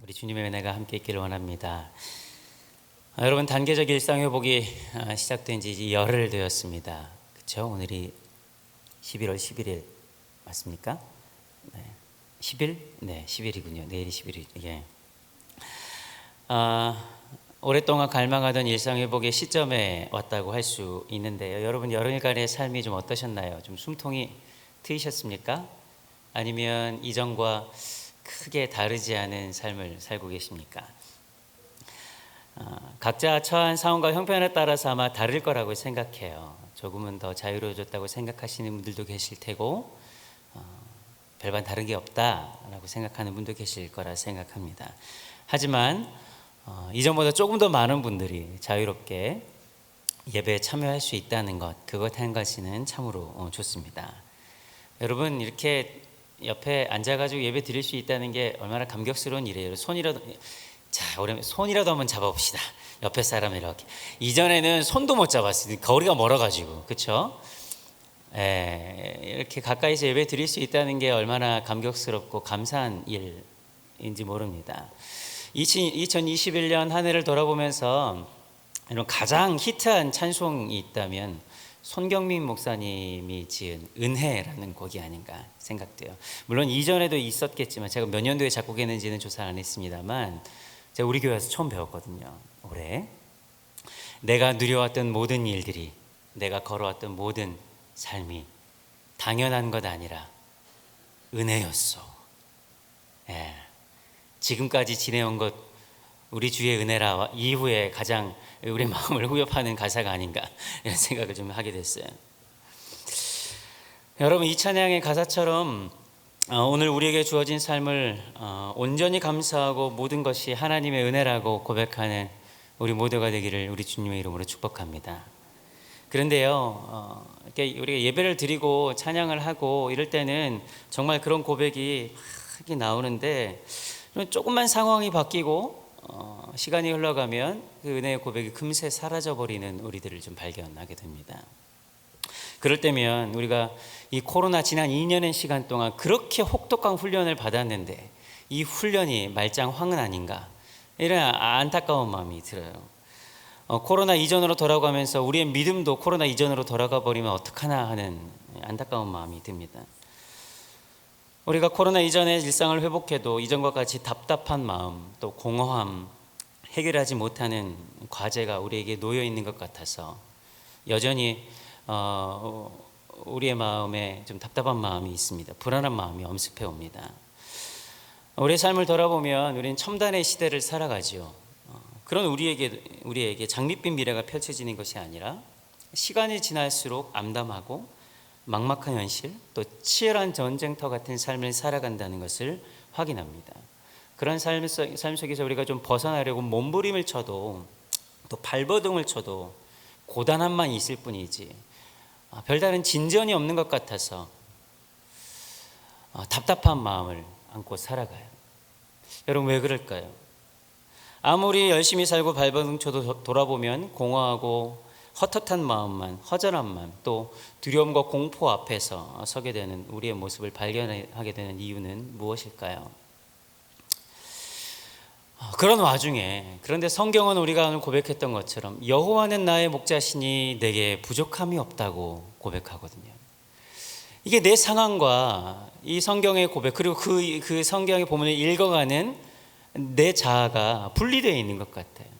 우리 주님의 은혜가 함께 있기를 원합니다. 여러분, 단계적 일상회복이 시작된 지 이제 열흘 되었습니다. 그렇죠? 오늘이 11월 11일 맞습니까? 네. 10일? 네, 10일이군요. 내일이 10일이. 예. 오랫동안 갈망하던 일상회복의 시점에 왔다고 할 수 있는데요. 여러분, 열흘간의 삶이 좀 어떠셨나요? 좀 숨통이 트이셨습니까? 아니면 이전과 크게 다르지 않은 삶을 살고 계십니까? 각자 처한 상황과 형편에 따라서 아마 다를 거라고 생각해요. 조금은 더 자유로워졌다고 생각하시는 분들도 계실 테고, 별반 다른 게 없다라고 생각하는 분도 계실 거라 생각합니다. 하지만 이전보다 조금 더 많은 분들이 자유롭게 예배에 참여할 수 있다는 것, 그것 한 가지는 참으로 좋습니다. 여러분, 이렇게 옆에 앉아가지고 예배 드릴 수 있다는 게 얼마나 감격스러운 일이에요. 손이라도 한번 잡아봅시다. 옆에 사람을 이렇게. 이전에는 손도 못 잡았어요. 거리가 멀어가지고, 그렇죠? 이렇게 가까이서 예배 드릴 수 있다는 게 얼마나 감격스럽고 감사한 일인지 모릅니다. 2021년 한 해를 돌아보면서 이런 가장 히트한 찬송이 있다면 손경민 목사님이 지은 은혜라는 곡이 아닌가 생각돼요. 물론 이전에도 있었겠지만 제가 몇 년도에 작곡했는지는 조사 안 했습니다만 제가 우리 교회에서 처음 배웠거든요. 올해 내가 누려왔던 모든 일들이, 내가 걸어왔던 모든 삶이 당연한 것 아니라 은혜였어. 지금까지 지내온 것 우리 주의 은혜라 이후에 가장 우리 마음을 후협하는 가사가 아닌가 이런 생각을 좀 하게 됐어요. 여러분, 이 찬양의 가사처럼 오늘 우리에게 주어진 삶을 온전히 감사하고 모든 것이 하나님의 은혜라고 고백하는 우리 모두가 되기를 우리 주님의 이름으로 축복합니다. 그런데요, 이렇게 우리가 예배를 드리고 찬양을 하고 이럴 때는 정말 그런 고백이 막 나오는데 조금만 상황이 바뀌고 시간이 흘러가면 그 은혜의 고백이 금세 사라져버리는 우리들을 좀 발견하게 됩니다. 그럴 때면 우리가 이 코로나 지난 2년의 시간 동안 그렇게 혹독한 훈련을 받았는데 이 훈련이 말짱황은 아닌가, 이런 안타까운 마음이 들어요. 코로나 이전으로 돌아가면서 우리의 믿음도 코로나 이전으로 돌아가 버리면 어떡하나 하는 안타까운 마음이 듭니다. 우리가 코로나 이전의 일상을 회복해도 이전과 같이 답답한 마음, 또 공허함, 해결하지 못하는 과제가 우리에게 놓여 있는 것 같아서 여전히 우리의 마음에 좀 답답한 마음이 있습니다. 불안한 마음이 엄습해 옵니다. 우리의 삶을 돌아보면 우리는 첨단의 시대를 살아가죠. 그런 우리에게 장밋빛 미래가 펼쳐지는 것이 아니라 시간이 지날수록 암담하고 막막한 현실, 또 치열한 전쟁터 같은 삶을 살아간다는 것을 확인합니다. 그런 삶 속에서 우리가 좀 벗어나려고 몸부림을 쳐도, 또 발버둥을 쳐도 고단함만 있을 뿐이지 별다른 진전이 없는 것 같아서 답답한 마음을 안고 살아가요. 여러분, 왜 그럴까요? 아무리 열심히 살고 발버둥 쳐도 돌아보면 공허하고 헛헛한 마음만, 허전한 마음, 또 두려움과 공포 앞에서 서게 되는 우리의 모습을 발견하게 되는 이유는 무엇일까요? 그런 와중에, 그런데 성경은 우리가 오늘 고백했던 것처럼 여호와는 나의 목자시니 내게 부족함이 없다고 고백하거든요. 이게 내 상황과 이 성경의 고백, 그리고 그 성경의 본문을 읽어가는 내 자아가 분리되어 있는 것 같아요.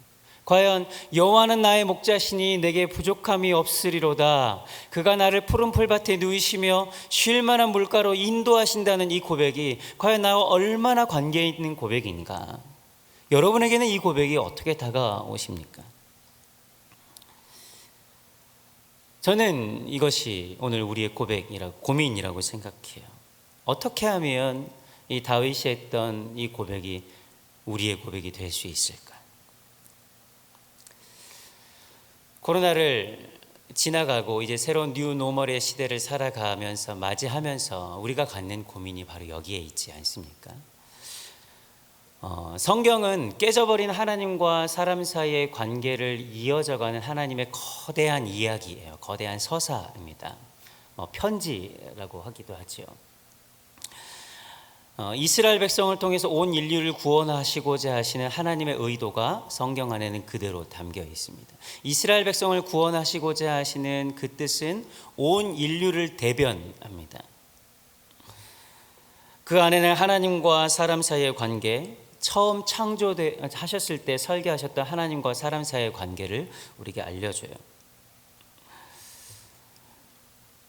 과연 여호와는 나의 목자시니 내게 부족함이 없으리로다, 그가 나를 푸른 풀밭에 누이시며 쉴 만한 물가로 인도하신다는 이 고백이 과연 나와 얼마나 관계 있는 고백인가? 여러분에게는 이 고백이 어떻게 다가오십니까? 저는 이것이 오늘 우리의 고민이라고 생각해요. 어떻게 하면 이 다윗이 했던 이 고백이 우리의 고백이 될 수 있을까? 코로나를 지나가고 이제 새로운 뉴 노멀의 시대를 살아가면서 맞이하면서 우리가 갖는 고민이 바로 여기에 있지 않습니까? 성경은 깨져버린 하나님과 사람 사이의 관계를 이어져가는 하나님의 거대한 이야기예요. 거대한 서사입니다. 편지라고 하기도 하죠. 이스라엘 백성을 통해서 온 인류를 구원하시고자 하시는 하나님의 의도가 성경 안에는 그대로 담겨 있습니다. 이스라엘 백성을 구원하시고자 하시는 그 뜻은 온 인류를 대변합니다. 그 안에는 하나님과 사람 사이의 관계, 처음 창조하셨을 때 설계하셨던 하나님과 사람 사이의 관계를 우리에게 알려줘요.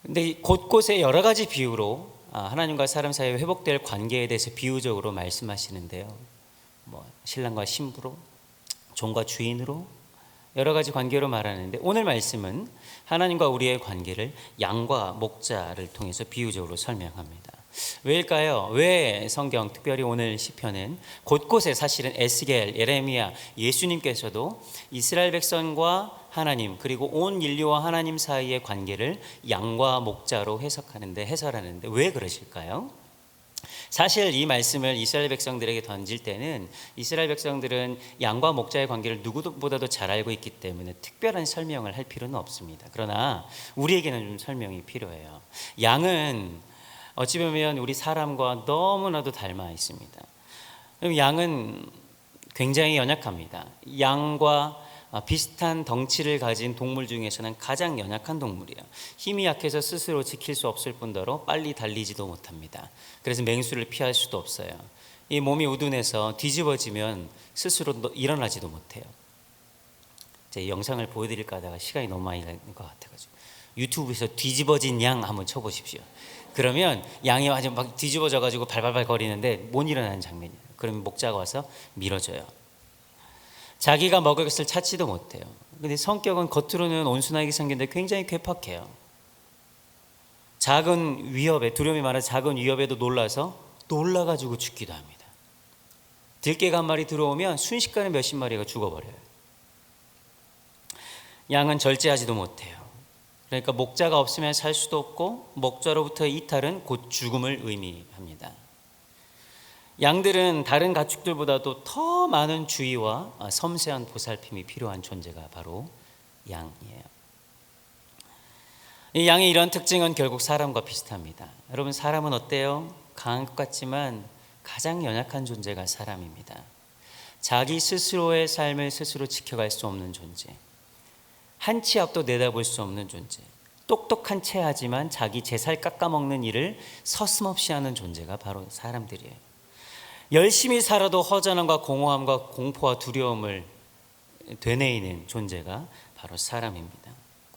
근데 곳곳에 여러 가지 비유로 하나님과 사람 사이에 회복될 관계에 대해서 비유적으로 말씀하시는데요. 신랑과 신부로, 종과 주인으로 여러 가지 관계로 말하는데, 오늘 말씀은 하나님과 우리의 관계를 양과 목자를 통해서 비유적으로 설명합니다. 왜일까요? 왜 성경, 특별히 오늘 시편은 곳곳에 사실은 에스겔, 예레미야, 예수님께서도 이스라엘 백성과 하나님, 그리고 온 인류와 하나님 사이의 관계를 양과 목자로 해설하는데 왜 그러실까요? 사실 이 말씀을 이스라엘 백성들에게 던질 때는 이스라엘 백성들은 양과 목자의 관계를 누구보다도 잘 알고 있기 때문에 특별한 설명을 할 필요는 없습니다. 그러나 우리에게는 좀 설명이 필요해요. 양은 어찌 보면 우리 사람과 너무나도 닮아 있습니다. 양은 굉장히 연약합니다. 양과 비슷한 덩치를 가진 동물 중에서는 가장 연약한 동물이에요. 힘이 약해서 스스로 지킬 수 없을 뿐더러 빨리 달리지도 못합니다. 그래서 맹수를 피할 수도 없어요. 이 몸이 우둔해서 뒤집어지면 스스로 일어나지도 못해요. 제 영상을 보여드릴까 하다가 시간이 너무 많이 날 것 같아가지고 유튜브에서 뒤집어진 양 한번 쳐보십시오. 그러면 양이 아주 막 뒤집어져가지고 발발발 거리는데 못 일어나는 장면이에요. 그러면 목자가 와서 밀어줘요. 자기가 먹을 것을 찾지도 못해요. 근데 성격은 겉으로는 온순하게 생겼는데 굉장히 괴팍해요. 작은 위협에, 두려움이 많아 작은 위협에도 놀라가지고 죽기도 합니다. 들깨가 한 마리 들어오면 순식간에 몇십 마리가 죽어버려요. 양은 절제하지도 못해요. 그러니까 목자가 없으면 살 수도 없고, 목자로부터의 이탈은 곧 죽음을 의미합니다. 양들은 다른 가축들보다도 더 많은 주의와 섬세한 보살핌이 필요한 존재가 바로 양이에요. 이 양의 이런 특징은 결국 사람과 비슷합니다. 여러분, 사람은 어때요? 강한 것 같지만 가장 연약한 존재가 사람입니다. 자기 스스로의 삶을 스스로 지켜갈 수 없는 존재, 한 치 앞도 내다볼 수 없는 존재, 똑똑한 체하지만 자기 제살 깎아먹는 일을 서슴없이 하는 존재가 바로 사람들이에요. 열심히 살아도 허전함과 공허함과 공포와 두려움을 되뇌이는 존재가 바로 사람입니다.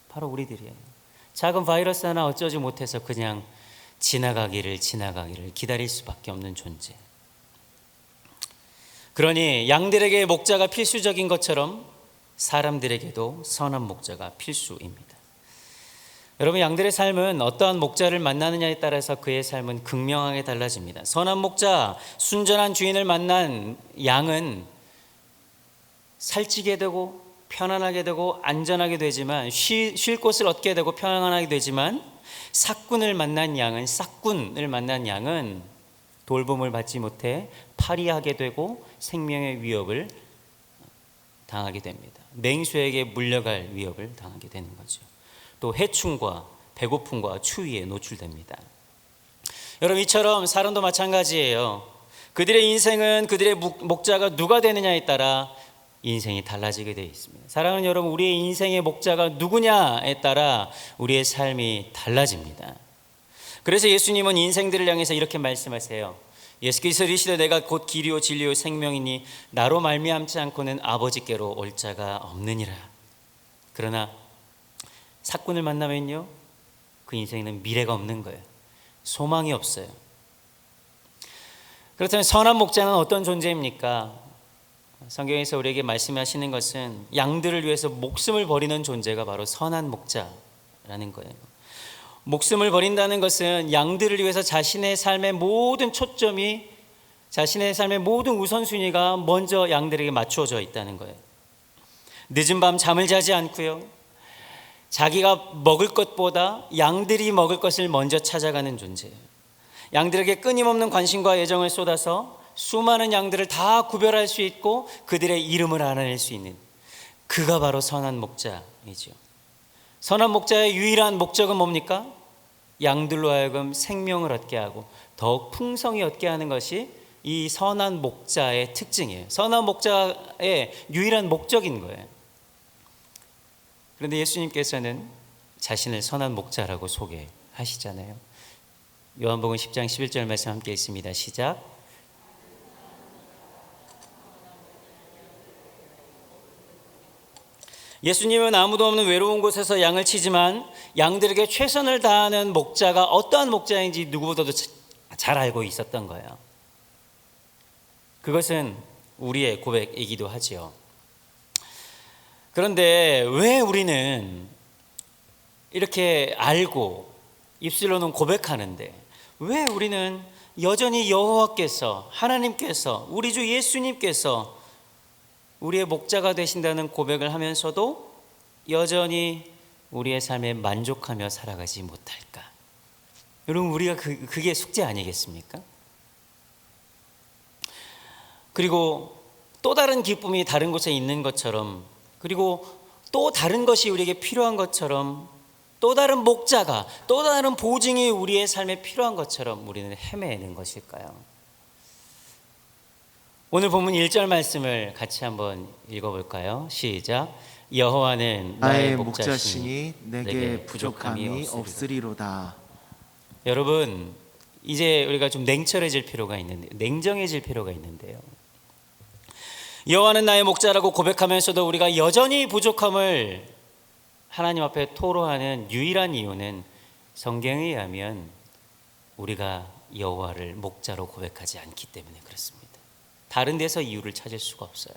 바로 우리들이에요. 작은 바이러스 하나 어쩌지 못해서 그냥 지나가기를 기다릴 수밖에 없는 존재. 그러니 양들에게 목자가 필수적인 것처럼 사람들에게도 선한 목자가 필수입니다. 여러분, 양들의 삶은 어떠한 목자를 만나느냐에 따라서 그의 삶은 극명하게 달라집니다. 선한 목자, 순전한 주인을 만난 양은 살찌게 되고 편안하게 되고 안전하게 되지만, 쉴 곳을 얻게 되고 편안하게 되지만, 삭꾼을 만난 양은 돌봄을 받지 못해 파리하게 되고 생명의 위협을 당하게 됩니다. 맹수에게 물려갈 위협을 당하게 되는 거죠. 또 해충과 배고픔과 추위에 노출됩니다. 여러분, 이처럼 사람도 마찬가지예요. 그들의 인생은 그들의 목자가 누가 되느냐에 따라 인생이 달라지게 되어 있습니다. 사랑하는 여러분, 우리의 인생의 목자가 누구냐에 따라 우리의 삶이 달라집니다. 그래서 예수님은 인생들을 향해서 이렇게 말씀하세요. 예수께서 이르시되 내가 곧 길이요 진리요 생명이니 나로 말미암지 않고는 아버지께로 올 자가 없느니라. 그러나 삭꾼을 만나면요, 그 인생에는 미래가 없는 거예요. 소망이 없어요. 그렇다면 선한 목자는 어떤 존재입니까? 성경에서 우리에게 말씀하시는 것은 양들을 위해서 목숨을 버리는 존재가 바로 선한 목자라는 거예요. 목숨을 버린다는 것은 양들을 위해서 자신의 삶의 모든 초점이, 자신의 삶의 모든 우선순위가 먼저 양들에게 맞추어져 있다는 거예요. 늦은 밤 잠을 자지 않고요, 자기가 먹을 것보다 양들이 먹을 것을 먼저 찾아가는 존재예요. 양들에게 끊임없는 관심과 애정을 쏟아서 수많은 양들을 다 구별할 수 있고 그들의 이름을 알아낼 수 있는, 그가 바로 선한 목자이죠. 선한 목자의 유일한 목적은 뭡니까? 양들로 하여금 생명을 얻게 하고 더욱 풍성히 얻게 하는 것이 이 선한 목자의 특징이에요. 선한 목자의 유일한 목적인 거예요. 그런데 예수님께서는 자신을 선한 목자라고 소개하시잖아요. 요한복음 10장 11절 말씀 함께 있습니다. 시작. 예수님은 아무도 없는 외로운 곳에서 양을 치지만 양들에게 최선을 다하는 목자가 어떠한 목자인지 누구보다도 잘 알고 있었던 거예요. 그것은 우리의 고백이기도 하지요. 그런데 왜 우리는 이렇게 알고 입술로는 고백하는데 왜 우리는 여전히 여호와께서, 하나님께서, 우리 주 예수님께서 우리의 목자가 되신다는 고백을 하면서도 여전히 우리의 삶에 만족하며 살아가지 못할까? 여러분, 우리가 그게 숙제 아니겠습니까? 그리고 또 다른 기쁨이 다른 곳에 있는 것처럼, 그리고 또 다른 것이 우리에게 필요한 것처럼, 또 다른 목자가, 또 다른 보증이 우리의 삶에 필요한 것처럼 우리는 헤매는 것일까요? 오늘 본문 1절 말씀을 같이 한번 읽어볼까요? 시작. 여호와는 나의 목자시니 내게 부족함이 없으리로다. 여러분, 이제 우리가 좀 냉철해질 필요가 있는데, 냉정해질 필요가 있는데요. 여호와는 나의 목자라고 고백하면서도 우리가 여전히 부족함을 하나님 앞에 토로하는 유일한 이유는 성경에 의하면 우리가 여호와를 목자로 고백하지 않기 때문에 그렇습니다. 다른 데서 이유를 찾을 수가 없어요.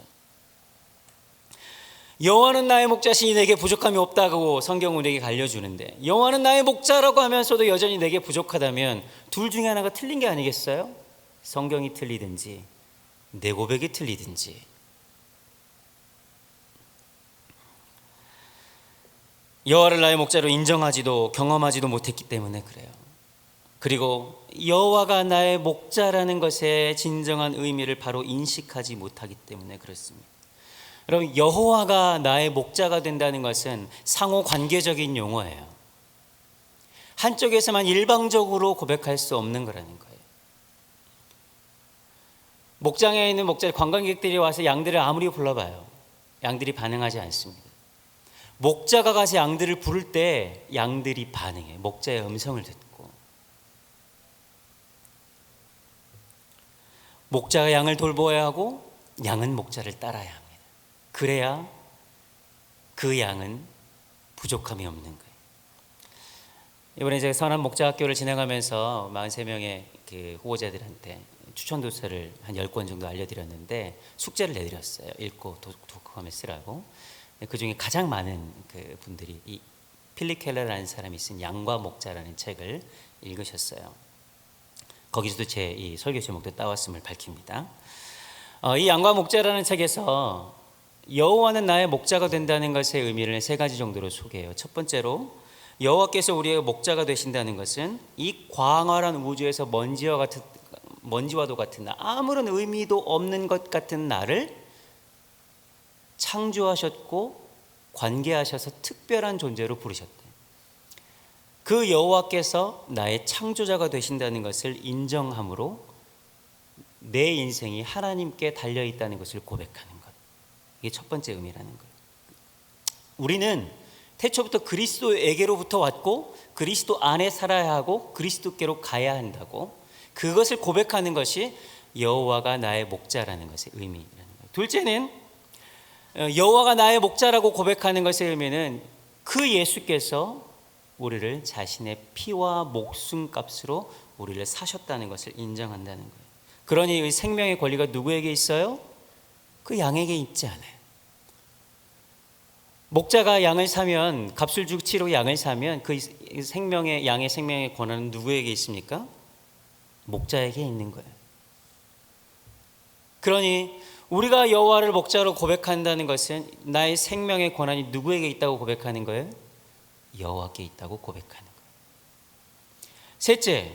여호와는 나의 목자시니 내게 부족함이 없다고 성경은 우리에게 알려주는데, 여호와는 나의 목자라고 하면서도 여전히 내게 부족하다면 둘 중에 하나가 틀린 게 아니겠어요? 성경이 틀리든지 내 고백이 틀리든지. 여호와를 나의 목자로 인정하지도 경험하지도 못했기 때문에 그래요. 그리고 여호와가 나의 목자라는 것의 진정한 의미를 바로 인식하지 못하기 때문에 그렇습니다. 여러분, 여호와가 나의 목자가 된다는 것은 상호 관계적인 용어예요. 한쪽에서만 일방적으로 고백할 수 없는 거라는 거예요. 목장에 있는 목자 관광객들이 와서 양들을 아무리 불러봐요. 양들이 반응하지 않습니다. 목자가 가서 양들을 부를 때 양들이 반응해요. 목자의 음성을 듣고. 목자가 양을 돌보아야 하고 양은 목자를 따라야 합니다. 그래야 그 양은 부족함이 없는 거예요. 이번에 제가 선한 목자 학교를 진행하면서 43명의 그 후보자들한테 추천 도서를 한 10권 정도 알려드렸는데 숙제를 내드렸어요. 읽고 독후감에 쓰라고. 그 중에 가장 많은 그 분들이 이 필립 켈러라는 사람이 쓴 양과 목자라는 책을 읽으셨어요. 거기서도 제 이 설교 제목도 따왔음을 밝힙니다. 이 양과 목자라는 책에서 여호와는 나의 목자가 된다는 것의 의미를 3가지 정도로 소개해요. 첫 번째로, 여호와께서 우리의 목자가 되신다는 것은 이 광활한 우주에서 먼지와도 같은 나, 아무런 의미도 없는 것 같은 나를 창조하셨고 관계하셔서 특별한 존재로 부르셨대요. 그 여호와께서 나의 창조자가 되신다는 것을 인정함으로 내 인생이 하나님께 달려있다는 것을 고백하는 것. 이게 첫 번째 의미라는 거예요. 우리는 태초부터 그리스도에게로부터 왔고 그리스도 안에 살아야 하고 그리스도께로 가야 한다고, 그것을 고백하는 것이 여호와가 나의 목자라는 것의 의미라는 거예요. 둘째는, 여호와가 나의 목자라고 고백하는 것의 의미는 그 예수께서 우리를 자신의 피와 목숨값으로 우리를 사셨다는 것을 인정한다는 거예요. 그러니 이 생명의 권리가 누구에게 있어요? 그 양에게 있지 않아요. 목자가 양을 사면, 값을 주고 치르고 양을 사면 그 생명의, 양의 생명의 권한은 누구에게 있습니까? 목자에게 있는 거예요. 그러니 우리가 여호와를 목자로 고백한다는 것은 나의 생명의 권한이 누구에게 있다고 고백하는 거예요? 여호와께 있다고 고백하는 거예요. 셋째,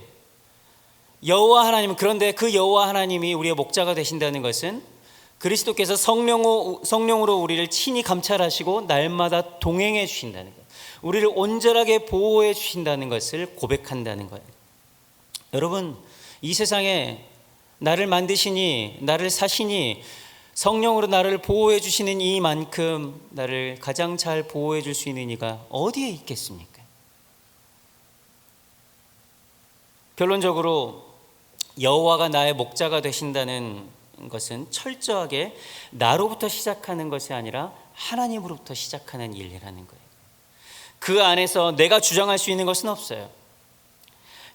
여호와 하나님은, 그런데 그 여호와 하나님이 우리의 목자가 되신다는 것은 그리스도께서 성령으로 우리를 친히 감찰하시고 날마다 동행해 주신다는 거예요. 우리를 온전하게 보호해 주신다는 것을 고백한다는 거예요. 여러분, 이 세상에 나를 만드시니, 나를 사시니, 성령으로 나를 보호해 주시는 이만큼 나를 가장 잘 보호해 줄 수 있는 이가 어디에 있겠습니까? 결론적으로 여호와가 나의 목자가 되신다는 것은 철저하게 나로부터 시작하는 것이 아니라 하나님으로부터 시작하는 일이라는 거예요. 그 안에서 내가 주장할 수 있는 것은 없어요.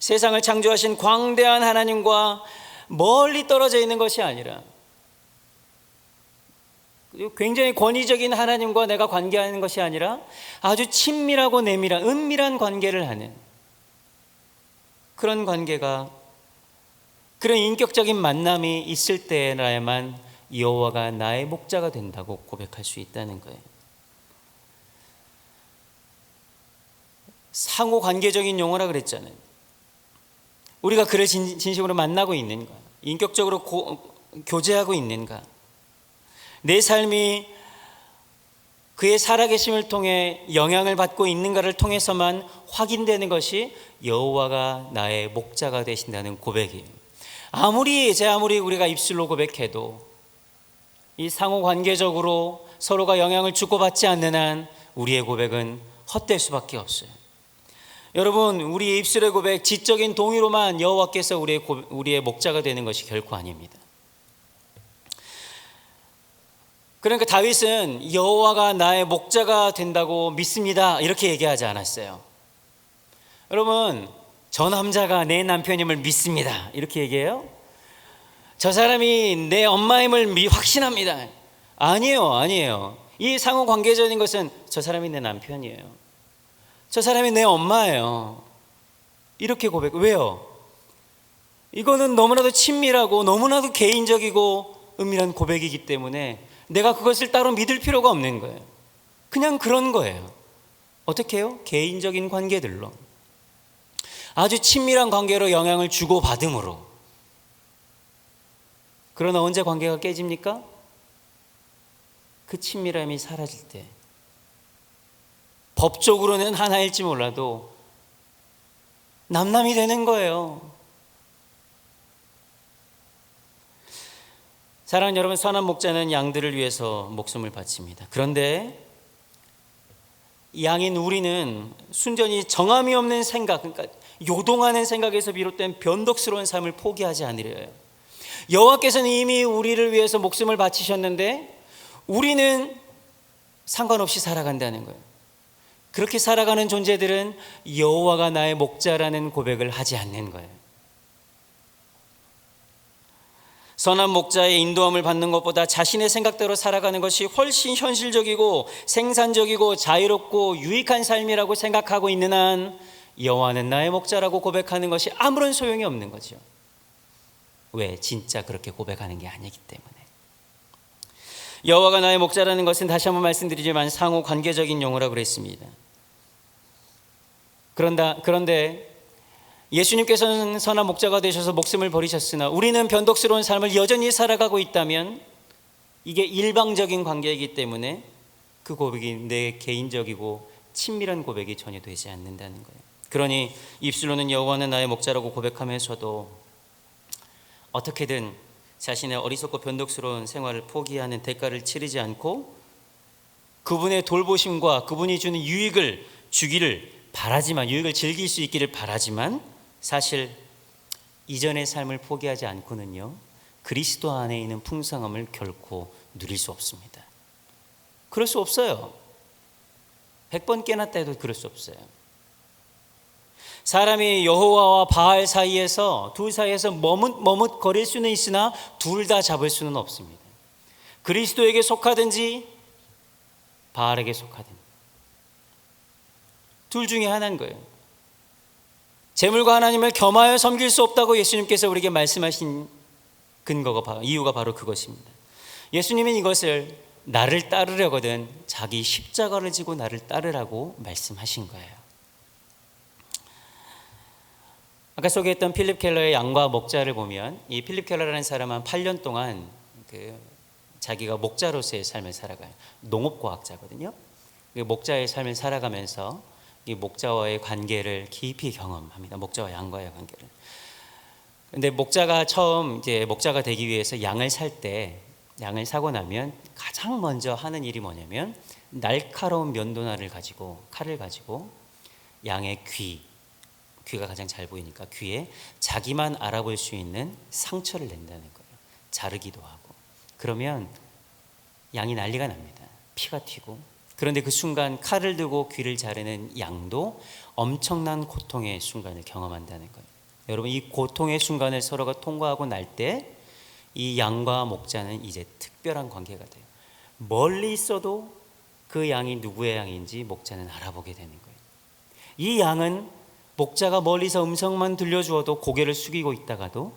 세상을 창조하신 광대한 하나님과 멀리 떨어져 있는 것이 아니라 굉장히 권위적인 하나님과 내가 관계하는 것이 아니라 아주 친밀하고 내밀한 은밀한 관계를 하는 그런 관계가, 그런 인격적인 만남이 있을 때라야만 여호와가 나의 목자가 된다고 고백할 수 있다는 거예요. 상호 관계적인 용어라 그랬잖아요. 우리가 그를 진심으로 만나고 있는가? 인격적으로 교제하고 있는가? 내 삶이 그의 살아계심을 통해 영향을 받고 있는가를 통해서만 확인되는 것이 여호와가 나의 목자가 되신다는 고백이에요. 아무리 우리가 입술로 고백해도 이 상호 관계적으로 서로가 영향을 주고받지 않는 한 우리의 고백은 헛될 수밖에 없어요. 여러분, 우리의 입술의 고백, 지적인 동의로만 여호와께서 우리의 목자가 되는 것이 결코 아닙니다. 그러니까 다윗은 여호와가 나의 목자가 된다고 믿습니다, 이렇게 얘기하지 않았어요. 여러분, 저 남자가 내 남편임을 믿습니다, 이렇게 얘기해요? 저 사람이 내 엄마임을 확신합니다. 아니에요. 이 상호 관계적인 것은 저 사람이 내 남편이에요, 저 사람이 내 엄마예요, 이렇게 고백. 왜요? 이거는 너무나도 친밀하고 너무나도 개인적이고 은밀한 고백이기 때문에 내가 그것을 따로 믿을 필요가 없는 거예요. 그냥 그런 거예요. 어떻게 해요? 개인적인 관계들로, 아주 친밀한 관계로 영향을 주고받음으로. 그러나 언제 관계가 깨집니까? 그 친밀함이 사라질 때. 법적으로는 하나일지 몰라도 남남이 되는 거예요. 사랑하는 여러분, 선한 목자는 양들을 위해서 목숨을 바칩니다. 그런데 양인 우리는 순전히 정함이 없는 생각, 그러니까 요동하는 생각에서 비롯된 변덕스러운 삶을 포기하지 않으려 해요. 여호와께서는 이미 우리를 위해서 목숨을 바치셨는데 우리는 상관없이 살아간다는 거예요. 그렇게 살아가는 존재들은 여호와가 나의 목자라는 고백을 하지 않는 거예요. 선한 목자의 인도함을 받는 것보다 자신의 생각대로 살아가는 것이 훨씬 현실적이고 생산적이고 자유롭고 유익한 삶이라고 생각하고 있는 한 여호와는 나의 목자라고 고백하는 것이 아무런 소용이 없는 거죠. 왜? 진짜 그렇게 고백하는 게 아니기 때문에. 여호와가 나의 목자라는 것은 다시 한번 말씀드리지만 상호 관계적인 용어라고 그랬습니다. 그런데 예수님께서는 선한 목자가 되셔서 목숨을 버리셨으나 우리는 변덕스러운 삶을 여전히 살아가고 있다면 이게 일방적인 관계이기 때문에 그 고백이 내 개인적이고 친밀한 고백이 전혀 되지 않는다는 거예요. 그러니 입술로는 여호와는 나의 목자라고 고백하면서도 어떻게든 자신의 어리석고 변덕스러운 생활을 포기하는 대가를 치르지 않고 그분의 돌보심과 그분이 주는 유익을 주기를 바라지만, 유익을 즐길 수 있기를 바라지만 사실 이전의 삶을 포기하지 않고는요 그리스도 안에 있는 풍성함을 결코 누릴 수 없습니다. 그럴 수 없어요. 100번 깨놨다 해도 그럴 수 없어요. 사람이 여호와와 바알 사이에서, 둘 사이에서 머뭇거릴 수는 있으나 둘 다 잡을 수는 없습니다. 그리스도에게 속하든지 바알에게 속하든지 둘 중에 하나인 거예요. 재물과 하나님을 겸하여 섬길 수 없다고 예수님께서 우리에게 말씀하신 이유가 바로 그것입니다. 예수님은 이것을 나를 따르려거든 자기 십자가를 지고 나를 따르라고 말씀하신 거예요. 아까 소개했던 필립 켈러의 양과 목자를 보면 이 필립 켈러라는 사람은 8년 동안 자기가 목자로서의 삶을 살아가요. 농업과학자거든요. 목자의 삶을 살아가면서 이 목자와의 관계를 깊이 경험합니다. 목자와 양과의 관계를. 근데 목자가 처음 이제 목자가 되기 위해서 양을 사고 나면 가장 먼저 하는 일이 뭐냐면 날카로운 면도날을 가지고 칼을 가지고 양의 귀가 가장 잘 보이니까 귀에 자기만 알아볼 수 있는 상처를 낸다는 거예요. 자르기도 하고. 그러면 양이 난리가 납니다. 피가 튀고. 그런데 그 순간 칼을 들고 귀를 자르는 양도 엄청난 고통의 순간을 경험한다는 거예요. 여러분, 이 고통의 순간을 서로가 통과하고 날 때 이 양과 목자는 이제 특별한 관계가 돼요. 멀리 있어도 그 양이 누구의 양인지 목자는 알아보게 되는 거예요. 이 양은 목자가 멀리서 음성만 들려주어도 고개를 숙이고 있다가도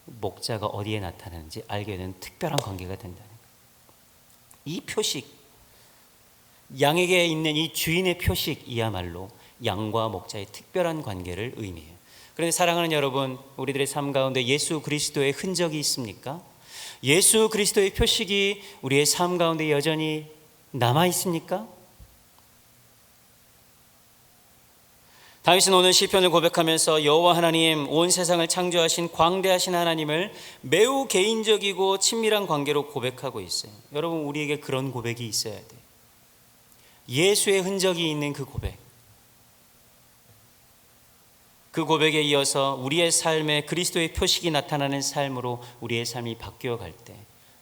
목자가 어디에 나타나는지 알게 되는 특별한 관계가 된다는 거예요. 이 표식, 양에게 있는 이 주인의 표식이야말로 양과 목자의 특별한 관계를 의미해요. 그런데 사랑하는 여러분, 우리들의 삶 가운데 예수 그리스도의 흔적이 있습니까? 예수 그리스도의 표식이 우리의 삶 가운데 여전히 남아 있습니까? 다윗은 오늘 시편을 고백하면서 여호와 하나님, 온 세상을 창조하신 광대하신 하나님을 매우 개인적이고 친밀한 관계로 고백하고 있어요. 여러분, 우리에게 그런 고백이 있어야 돼요. 예수의 흔적이 있는 그 고백. 그 고백에 이어서 우리의 삶에 그리스도의 표식이 나타나는 삶으로 우리의 삶이 바뀌어 갈 때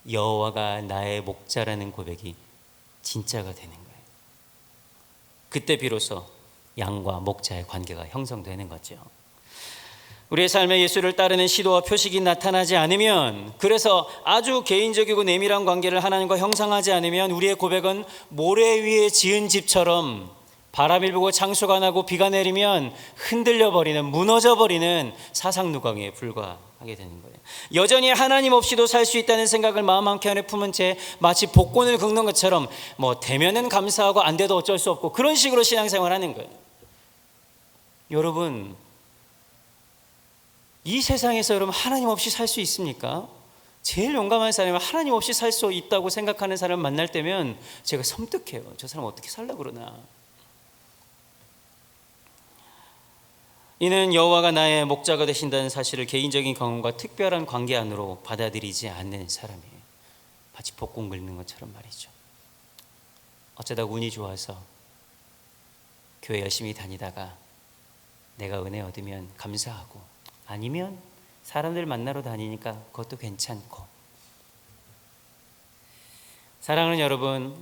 여호와가 나의 목자라는 고백이 진짜가 되는 거예요. 그때 비로소 양과 목자의 관계가 형성되는 거죠. 우리의 삶에 예수를 따르는 시도와 표식이 나타나지 않으면, 그래서 아주 개인적이고 내밀한 관계를 하나님과 형성하지 않으면 우리의 고백은 모래 위에 지은 집처럼 바람이 불고 창수가 나고 비가 내리면 흔들려 버리는, 무너져 버리는 사상누광에 불과하게 되는 거예요. 여전히 하나님 없이도 살 수 있다는 생각을 마음 한켠에 품은 채 마치 복권을 긁는 것처럼 뭐 되면은 감사하고 안 돼도 어쩔 수 없고 그런 식으로 신앙생활하는 거예요. 여러분, 이 세상에서 여러분 하나님 없이 살 수 있습니까? 제일 용감한 사람은 하나님 없이 살 수 있다고 생각하는 사람 만날 때면 제가 섬뜩해요. 저 사람 어떻게 살려고 그러나. 이는 여호와가 나의 목자가 되신다는 사실을 개인적인 경험과 특별한 관계 안으로 받아들이지 않는 사람이에요. 마치 복권 긁는 것처럼 말이죠. 어쩌다 운이 좋아서 교회 열심히 다니다가 내가 은혜 얻으면 감사하고, 아니면 사람들 만나러 다니니까 그것도 괜찮고. 사랑하는 여러분,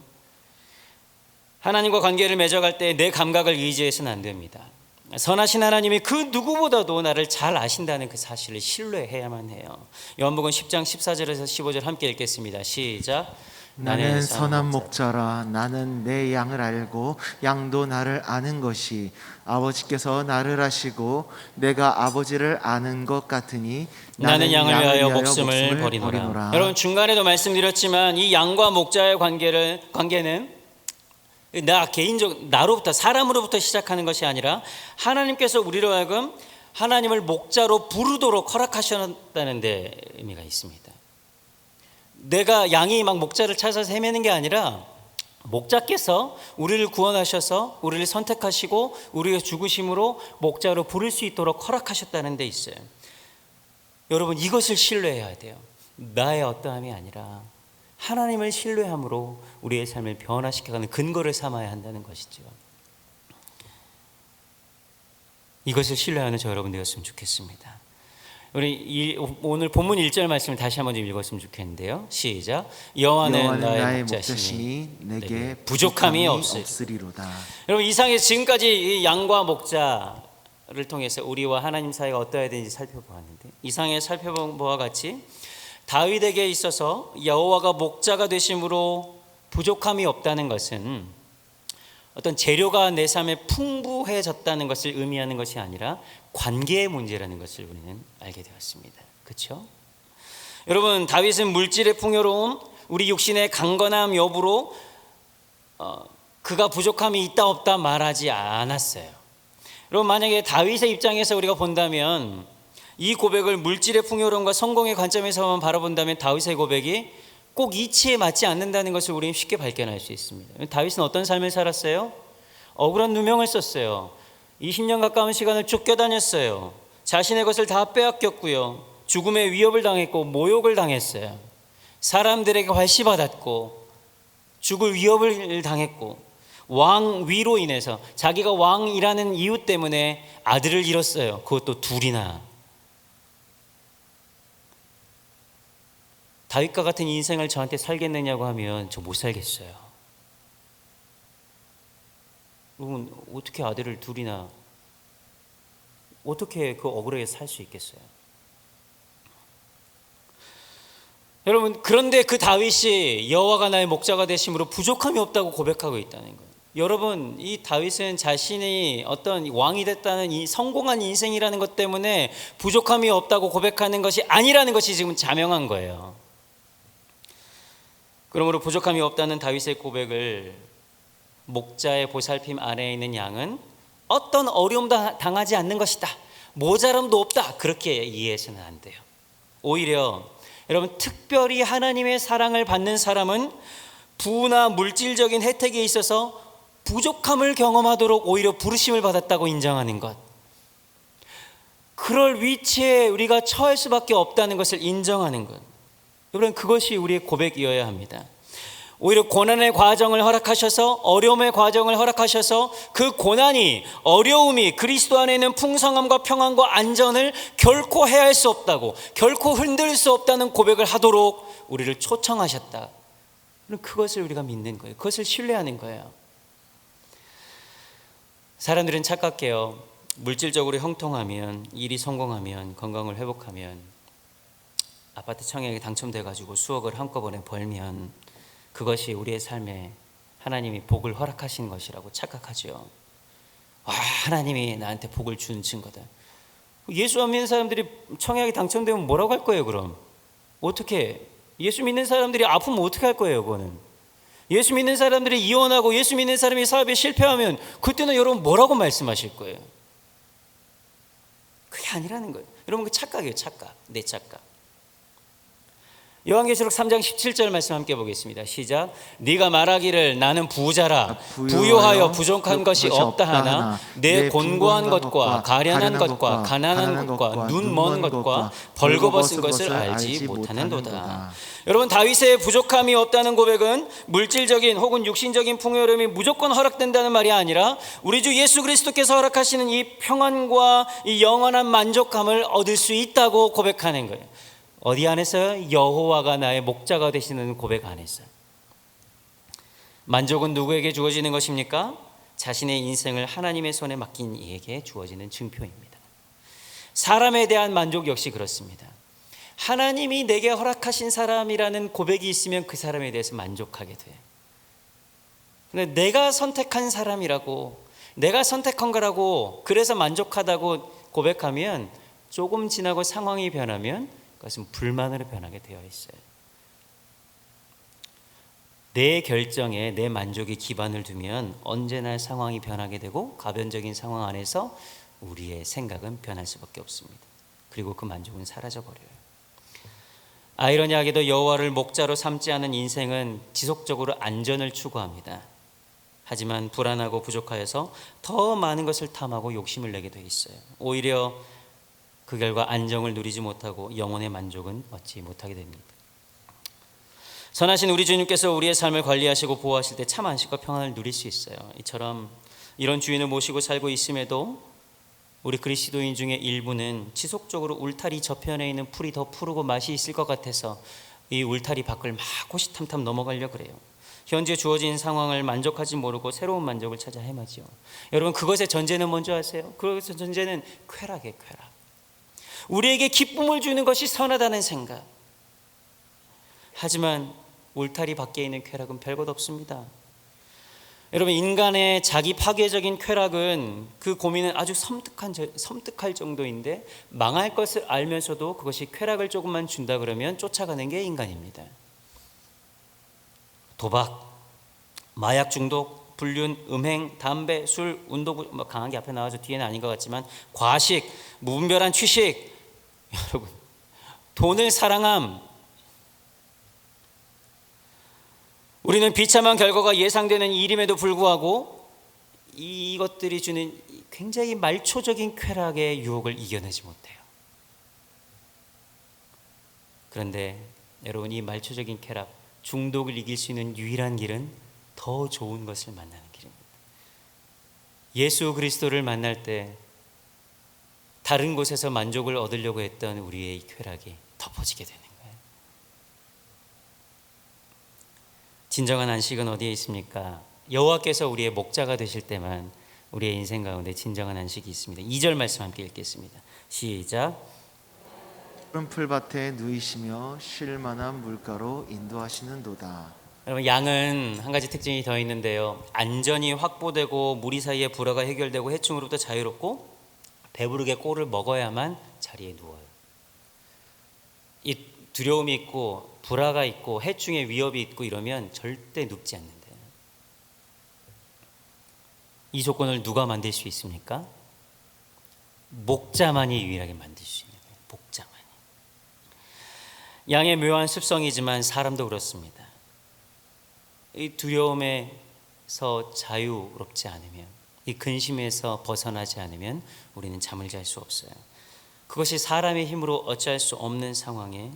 하나님과 관계를 맺어갈 때 내 감각을 의지해서는 안 됩니다. 선하신 하나님이 그 누구보다도 나를 잘 아신다는 그 사실을 신뢰해야만 해요. 요한복음 10장 14절에서 15절 함께 읽겠습니다. 시작. 나는 선한 목자라. 나는 내 양을 알고 양도 나를 아는 것이 아버지께서 나를 아시고 내가 아버지를 아는 것 같으니 나는 양을 위하여 목숨을 버리노라. 여러분, 중간에도 말씀드렸지만 이 양과 목자의 관계는 나로부터, 사람으로부터 시작하는 것이 아니라 하나님께서 우리로 하여금 하나님을 목자로 부르도록 허락하셨다는 데 의미가 있습니다. 내가 양이 막 목자를 찾아서 헤매는 게 아니라 목자께서 우리를 구원하셔서 우리를 선택하시고 우리의 죽으심으로 목자로 부를 수 있도록 허락하셨다는 데 있어요. 여러분, 이것을 신뢰해야 돼요. 나의 어떠함이 아니라 하나님을 신뢰함으로 우리의 삶을 변화시켜가는 근거를 삼아야 한다는 것이죠. 이것을 신뢰하는 저 여러분 되었으면 좋겠습니다. 우리 오늘 본문 1절 말씀을 다시 한번 좀 읽었으면 좋겠는데요. 시작. 여호와는 나의 목자시니 내게 부족함이 없으리로다. 여러분, 이상에서 지금까지 이 양과 목자를 통해서 우리와 하나님 사이가 어떠해야 되는지 살펴보았는데, 이상에 살펴본 바와 같이 다윗에게 있어서 여호와가 목자가 되심으로 부족함이 없다는 것은 어떤 재료가 내 삶에 풍부해졌다는 것을 의미하는 것이 아니라 관계의 문제라는 것을 우리는 알게 되었습니다. 그렇죠? 여러분, 다윗은 물질의 풍요로움, 우리 육신의 강건함 여부로 그가 부족함이 있다 없다 말하지 않았어요. 여러분, 만약에 다윗의 입장에서 우리가 본다면, 이 고백을 물질의 풍요로움과 성공의 관점에서만 바라본다면 다윗의 고백이 꼭 이치에 맞지 않는다는 것을 우리는 쉽게 발견할 수 있습니다. 다윗은 어떤 삶을 살았어요? 억울한 누명을 썼어요. 20년 가까운 시간을 쫓겨다녔어요. 자신의 것을 다 빼앗겼고요. 죽음의 위협을 당했고 모욕을 당했어요. 사람들에게 괄시받았고 죽을 위협을 당했고 왕 위로 인해서 자기가 왕이라는 이유 때문에 아들을 잃었어요. 그것도 둘이나. 다윗과 같은 인생을 저한테 살겠느냐고 하면 저 못 살겠어요. 여러분, 어떻게 아들을 둘이나, 어떻게 그 억울하게 살 수 있겠어요? 여러분, 그런데 그 다윗이 여호와가 나의 목자가 되심으로 부족함이 없다고 고백하고 있다는 거예요. 여러분, 이 다윗은 자신이 어떤 왕이 됐다는 이 성공한 인생이라는 것 때문에 부족함이 없다고 고백하는 것이 아니라는 것이 지금 자명한 거예요. 그러므로 부족함이 없다는 다윗의 고백을 목자의 보살핌 아래에 있는 양은 어떤 어려움도 당하지 않는 것이다, 모자람도 없다, 그렇게 이해해서는 안 돼요. 오히려 여러분, 특별히 하나님의 사랑을 받는 사람은 부나 물질적인 혜택에 있어서 부족함을 경험하도록 오히려 부르심을 받았다고 인정하는 것, 그럴 위치에 우리가 처할 수밖에 없다는 것을 인정하는 것, 여러분, 그것이 우리의 고백이어야 합니다. 오히려 고난의 과정을 허락하셔서, 어려움의 과정을 허락하셔서 그 고난이, 어려움이 그리스도 안에 있는 풍성함과 평안과 안전을 결코 해할 수 없다고, 결코 흔들 수 없다는 고백을 하도록 우리를 초청하셨다. 그것을 우리가 믿는 거예요. 그것을 신뢰하는 거예요. 사람들은 착각해요. 물질적으로 형통하면, 일이 성공하면, 건강을 회복하면, 아파트 청약에 당첨돼가지고 수억을 한꺼번에 벌면 그것이 우리의 삶에 하나님이 복을 허락하신 것이라고 착각하죠. 하나님이 나한테 복을 주는 증거다. 예수 안 믿는 사람들이 청약에 당첨되면 뭐라고 할 거예요? 그럼 어떻게? 예수 믿는 사람들이 아프면 어떻게 할 거예요? 그거는 예수 믿는 사람들이 이혼하고 예수 믿는 사람이 사업에 실패하면 그때는 여러분 뭐라고 말씀하실 거예요? 그게 아니라는 거예요. 여러분, 그 착각이에요. 착각. 내 착각. 요한계시록 3장 17절 말씀 함께 보겠습니다. 시작. 네가 말하기를 나는 부자라 부요하여 부족한 것이 없다 하나 내 곤고한 것과 가련한 것과 가난한 것과 눈 먼 것과 벌거벗은 것을 알지 못하는도다. 여러분, 다윗의 부족함이 없다는 고백은 물질적인 혹은 육신적인 풍요로움이 무조건 허락된다는 말이 아니라 우리 주 예수 그리스도께서 허락하시는 이 평안과 이 영원한 만족감을 얻을 수 있다고 고백하는 거예요. 어디 안에서요? 여호와가 나의 목자가 되시는 고백 안에서. 만족은 누구에게 주어지는 것입니까? 자신의 인생을 하나님의 손에 맡긴 이에게 주어지는 증표입니다. 사람에 대한 만족 역시 그렇습니다. 하나님이 내게 허락하신 사람이라는 고백이 있으면 그 사람에 대해서 만족하게 돼. 근데 내가 선택한 사람이라고, 내가 선택한 거라고, 그래서 만족하다고 고백하면 조금 지나고 상황이 변하면 그것은 불만으로 변하게 되어 있어요. 내 결정에 내 만족에 기반을 두면 언제나 상황이 변하게 되고 가변적인 상황 안에서 우리의 생각은 변할 수밖에 없습니다. 그리고 그 만족은 사라져버려요. 아이러니하게도 여호와를 목자로 삼지 않은 인생은 지속적으로 안전을 추구합니다. 하지만 불안하고 부족하여서 더 많은 것을 탐하고 욕심을 내게 돼 있어요. 오히려 그 결과 안정을 누리지 못하고 영혼의 만족은 얻지 못하게 됩니다. 선하신 우리 주님께서 우리의 삶을 관리하시고 보호하실 때 참 안식과 평안을 누릴 수 있어요. 이처럼 이런 주인을 모시고 살고 있음에도 우리 그리스도인 중에 일부는 지속적으로 울타리 저편에 있는 풀이 더 푸르고 맛이 있을 것 같아서 이 울타리 밖을 막 호시탐탐 넘어가려고 그래요. 현재 주어진 상황을 만족하지 모르고 새로운 만족을 찾아 헤매죠. 여러분, 그것의 전제는 뭔지 아세요? 그것의 전제는 쾌락이에요. 쾌락. 우리에게 기쁨을 주는 것이 선하다는 생각. 하지만 울타리 밖에 있는 쾌락은 별것 없습니다. 여러분, 인간의 자기 파괴적인 쾌락은 그 고민은 아주 섬뜩할 정도인데 망할 것을 알면서도 그것이 쾌락을 조금만 준다 그러면 쫓아가는 게 인간입니다. 도박, 마약 중독, 불륜, 음행, 담배, 술, 운동, 강하게 앞에 나와서 뒤에는 아닌 것 같지만 과식, 무분별한 취식, 여러분, 돈을 사랑함. 우리는 비참한 결과가 예상되는 일임에도 불구하고 이것들이 주는 굉장히 말초적인 쾌락의 유혹을 이겨내지 못해요. 그런데 여러분, 이 말초적인 쾌락, 중독을 이길 수 있는 유일한 길은 더 좋은 것을 만나는 길입니다. 예수 그리스도를 만날 때 다른 곳에서 만족을 얻으려고 했던 우리의 쾌락이 덮어지게 되는 거예요. 진정한 안식은 어디에 있습니까? 여호와께서 우리의 목자가 되실 때만 우리의 인생 가운데 진정한 안식이 있습니다. 2절 말씀 함께 읽겠습니다. 시작. 푸른 풀밭에 누이시며 쉴 만한 물가로 인도하시는도다. 여러분, 양은 한 가지 특징이 더 있는데요. 안전이 확보되고 무리 사이의 불화가 해결되고 해충으로부터 자유롭고 배부르게 꼴을 먹어야만 자리에 누워요. 이 두려움이 있고 불화가 있고 해충의 위협이 있고 이러면 절대 눕지 않는데요. 이 조건을 누가 만들 수 있습니까? 목자만이 유일하게 만들 수 있는 거예요. 목자만이. 양의 묘한 습성이지만 사람도 그렇습니다. 이 두려움에서 자유롭지 않으면, 이 근심에서 벗어나지 않으면 우리는 잠을 잘 수 없어요. 그것이 사람의 힘으로 어찌할 수 없는 상황에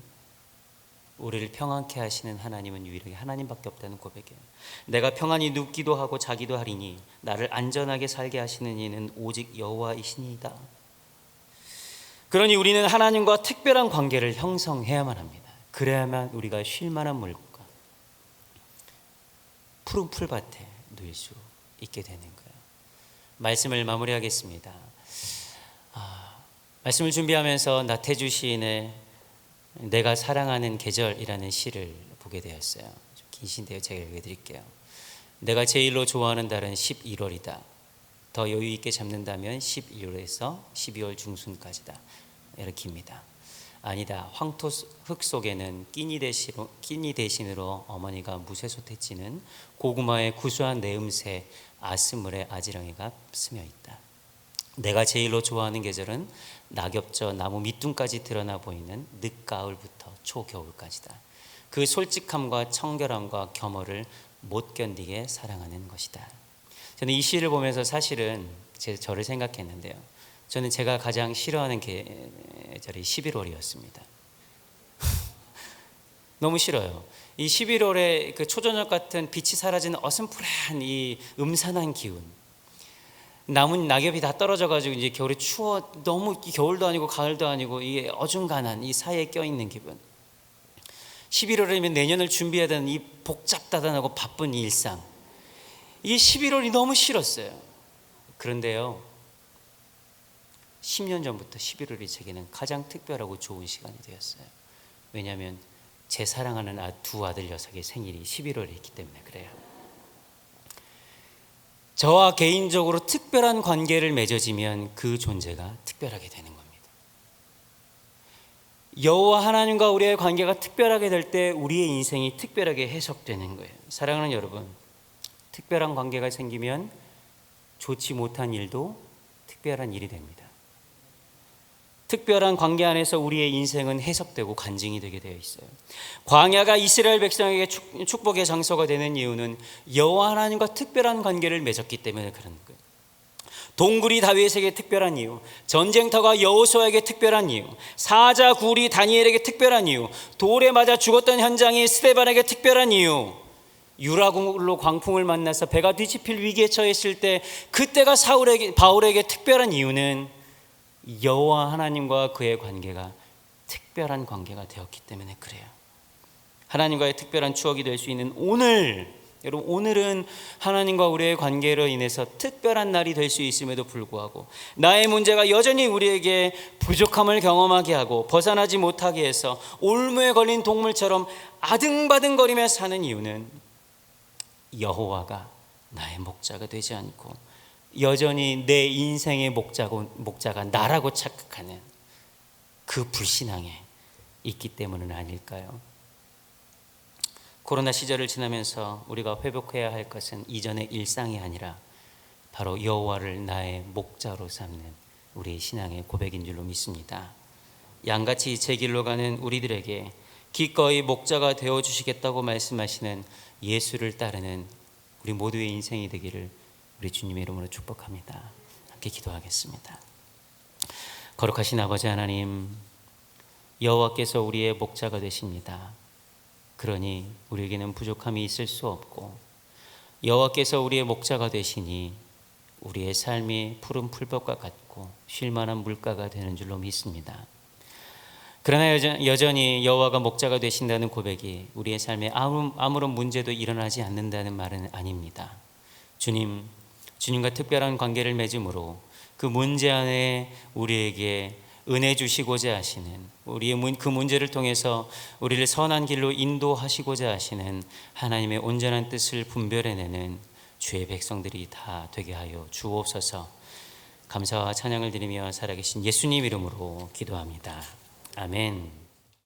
우리를 평안케 하시는 하나님은 유일하게 하나님밖에 없다는 고백이에요. 내가 평안히 눕기도 하고 자기도 하리니 나를 안전하게 살게 하시는 이는 오직 여호와이시니이다. 그러니 우리는 하나님과 특별한 관계를 형성해야만 합니다. 그래야만 우리가 쉴 만한 물과 푸른 풀밭에 누일 수 있게 되는 거예요. 말씀을 마무리하겠습니다. 말씀을 준비하면서 나태주 시인의 내가 사랑하는 계절이라는 시를 보게 되었어요. 좀 긴 시인데요. 제가 읽어드릴게요. 내가 제일로 좋아하는 달은 11월이다. 더 여유 있게 잡는다면 11월에서 12월 중순까지다. 이렇게입니다. 아니다. 황토 흙 속에는 끼니 대신으로 어머니가 무쇠솥에 찌는 고구마의 구수한 내음새 아스물의 아지랑이가 스며 있다. 내가 제일로 좋아하는 계절은 낙엽져 나무 밑둥까지 드러나 보이는 늦가을부터 초겨울까지다. 그 솔직함과 청결함과 겸허를 못 견디게 사랑하는 것이다. 저는 이 시를 보면서 사실은 저를 생각했는데요. 저는 제가 가장 싫어하는 계절이 11월이었습니다. 너무 싫어요. 이 11월에 그 초저녁 같은 빛이 사라지는 어슴푸레한 이 음산한 기운, 남은 낙엽이 다 떨어져가지고 이제 겨울에 추워, 너무 겨울도 아니고 가을도 아니고 이게 어중간한 이 사이에 껴있는 기분. 11월이면 내년을 준비해야 되는 이 복잡다단하고 바쁜 일상, 이 11월이 너무 싫었어요. 그런데요, 10년 전부터 11월이 제게는 가장 특별하고 좋은 시간이 되었어요. 왜냐하면 제 사랑하는 두 아들 녀석의 생일이 11월에 있기 때문에 그래요. 저와 개인적으로 특별한 관계를 맺어지면 그 존재가 특별하게 되는 겁니다. 여호와 하나님과 우리의 관계가 특별하게 될 때 우리의 인생이 특별하게 해석되는 거예요. 사랑하는 여러분, 특별한 관계가 생기면 좋지 못한 일도 특별한 일이 됩니다. 특별한 관계 안에서 우리의 인생은 해석되고 간증이 되게 되어 있어요. 광야가 이스라엘 백성에게 축복의 장소가 되는 이유는 여호와 하나님과 특별한 관계를 맺었기 때문에 그런 거예요. 동굴이 다윗에게 특별한 이유, 전쟁터가 여호수아에게 특별한 이유, 사자 굴이 다니엘에게 특별한 이유, 돌에 맞아 죽었던 현장이 스데반에게 특별한 이유, 유라굴로 광풍을 만나서 배가 뒤집힐 위기에 처했을 때 그때가 바울에게 특별한 이유는 여호와 하나님과 그의 관계가 특별한 관계가 되었기 때문에 그래요. 하나님과의 특별한 추억이 될 수 있는 오늘, 여러분, 오늘은 하나님과 우리의 관계로 인해서 특별한 날이 될 수 있음에도 불구하고 나의 문제가 여전히 우리에게 부족함을 경험하게 하고 벗어나지 못하게 해서 올무에 걸린 동물처럼 아등바등거리며 사는 이유는 여호와가 나의 목자가 되지 않고 여전히 내 인생의 목자가 나라고 착각하는 그 불신앙에 있기 때문은 아닐까요? 코로나 시절을 지나면서 우리가 회복해야 할 것은 이전의 일상이 아니라 바로 여호와를 나의 목자로 삼는 우리의 신앙의 고백인 줄로 믿습니다. 양같이 제 길로 가는 우리들에게 기꺼이 목자가 되어주시겠다고 말씀하시는 예수를 따르는 우리 모두의 인생이 되기를 우리 주님의 이름으로 축복합니다. 함께 기도하겠습니다. 거룩하신 아버지 하나님, 여호와께서 우리의 목자가 되십니다. 그러니 우리에게는 부족함이 있을 수 없고, 여호와께서 우리의 목자가 되시니 우리의 삶이 푸른 풀밭과 같고 쉴만한 물가가 되는 줄로 믿습니다. 그러나 여전히 여호와가 목자가 되신다는 고백이 우리의 삶에 아무런 문제도 일어나지 않는다는 말은 아닙니다. 주님과 특별한 관계를 맺음으로 그 문제 안에 우리에게 은혜 주시고자 하시는, 우리의 그 문제를 통해서 우리를 선한 길로 인도하시고자 하시는 하나님의 온전한 뜻을 분별해내는 주의 백성들이 다 되게 하여 주옵소서. 감사와 찬양을 드리며 살아계신 예수님 이름으로 기도합니다. 아멘.